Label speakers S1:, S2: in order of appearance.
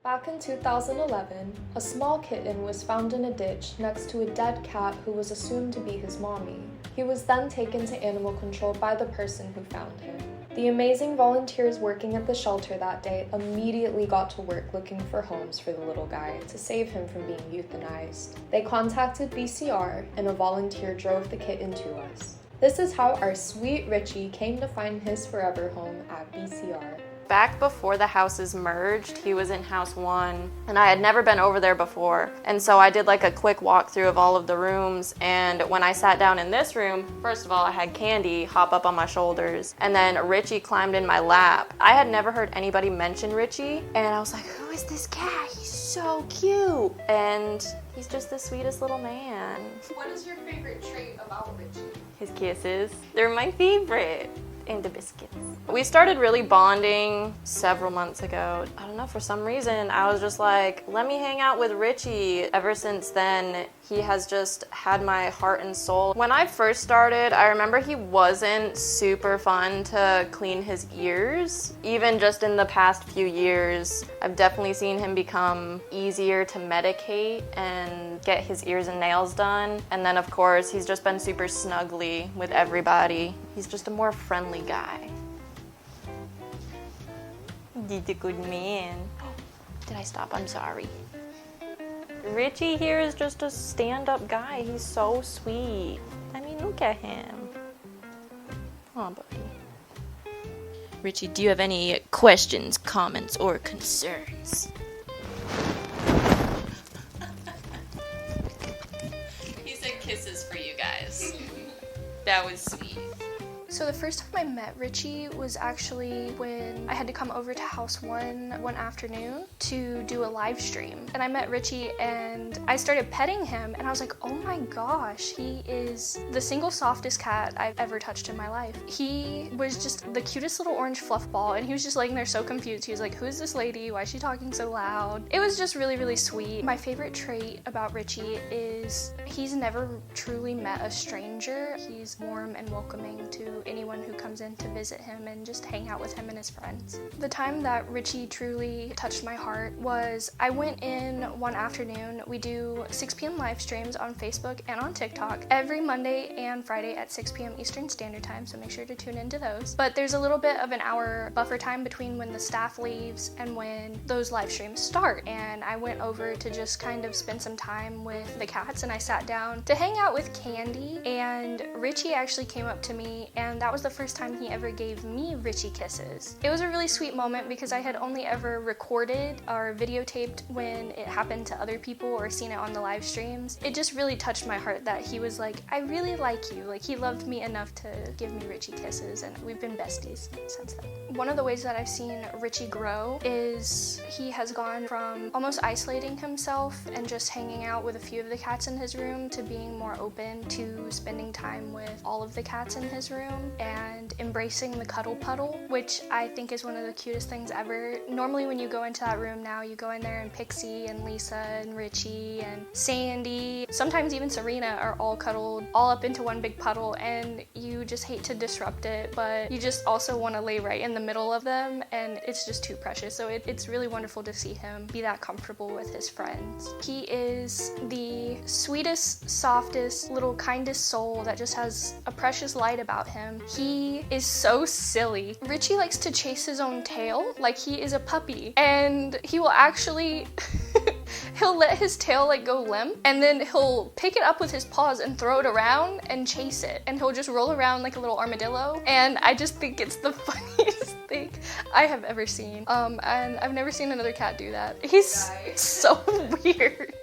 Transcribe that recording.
S1: Back in 2011, a small kitten was found in a ditch next to a dead cat who was assumed to be his mommy. He was then taken to animal control by the person who found him. The amazing volunteers working at the shelter that day immediately got to work looking for homes for the little guy to save him from being euthanized. They contacted BCR and a volunteer drove the kitten to us. This is how our sweet Richey came to find his forever home at BCR.
S2: Back before the houses merged, he was in house 1, and I had never been over there before. And so I did like a quick walkthrough of all of the rooms, and when I sat down in this room, first of all, I had Candy hop up on my shoulders, and then Richey climbed in my lap. I had never heard anybody mention Richey, and I was like, who is this cat? He's so cute. And he's just the sweetest little man.
S3: What is your favorite trait about Richey?
S2: His kisses. They're my favorite. And the biscuits. We started really bonding several months ago. I don't know, for some reason, I was just like, let me hang out with Richey. Ever since then, he has just had my heart and soul. When I first started, I remember he wasn't super fun to clean his ears. Even just in the past few years, I've definitely seen him become easier to medicate and get his ears and nails done. And then of course, he's just been super snuggly with everybody. He's just a more friendly guy. He's a good man. Did I stop? I'm sorry. Richey here is just a stand-up guy. He's so sweet. I mean, look at him. Aw, buddy. Richey, do you have any questions, comments, or concerns? He said kisses for you guys. That was sweet.
S4: So the first time I met Richey was actually when I had to come over to house 1 one afternoon to do a live stream. And I met Richey and I started petting him and I was like, oh my gosh, he is the single softest cat I've ever touched in my life. He was just the cutest little orange fluff ball and he was just laying there so confused. He was like, who is this lady? Why is she talking so loud? It was just really, really sweet. My favorite trait about Richey is he's never truly met a stranger. He's warm and welcoming to anyone who comes in to visit him and just hang out with him and his friends. The time that Richey truly touched my heart was I went in one afternoon. We do 6 p.m. live streams on Facebook and on TikTok every Monday and Friday at 6 p.m. Eastern Standard Time, so make sure to tune into those. But there's a little bit of an hour buffer time between when the staff leaves and when those live streams start. And I went over to just kind of spend some time with the cats and I sat down to hang out with Candy, and Richey actually came up to me and that was the first time he ever gave me Richey kisses. It was a really sweet moment because I had only ever recorded or videotaped when it happened to other people or seen it on the live streams. It just really touched my heart that he was like, I really like you. Like, he loved me enough to give me Richey kisses, and we've been besties since then. One of the ways that I've seen Richey grow is he has gone from almost isolating himself and just hanging out with a few of the cats in his room to being more open to spending time with all of the cats in his room and embracing the cuddle puddle, which I think is one of the cutest things ever. Normally when you go into that room now, you go in there and Pixie and Lisa and Richey and Sandy, sometimes even Serena, are all cuddled all up into one big puddle, and you just hate to disrupt it, but you just also want to lay right in the middle of them, and it's just too precious. So it's really wonderful to see him be that comfortable with his friends. He is the sweetest, softest, little kindest soul that just has a precious light about him. He is so silly. Richey likes to chase his own tail like he is a puppy, and he will actually he'll let his tail like go limp, and then he'll pick it up with his paws and throw it around and chase it, and he'll just roll around like a little armadillo, and I just think it's the funniest thing I have ever seen. And I've never seen another cat do that. He's so weird.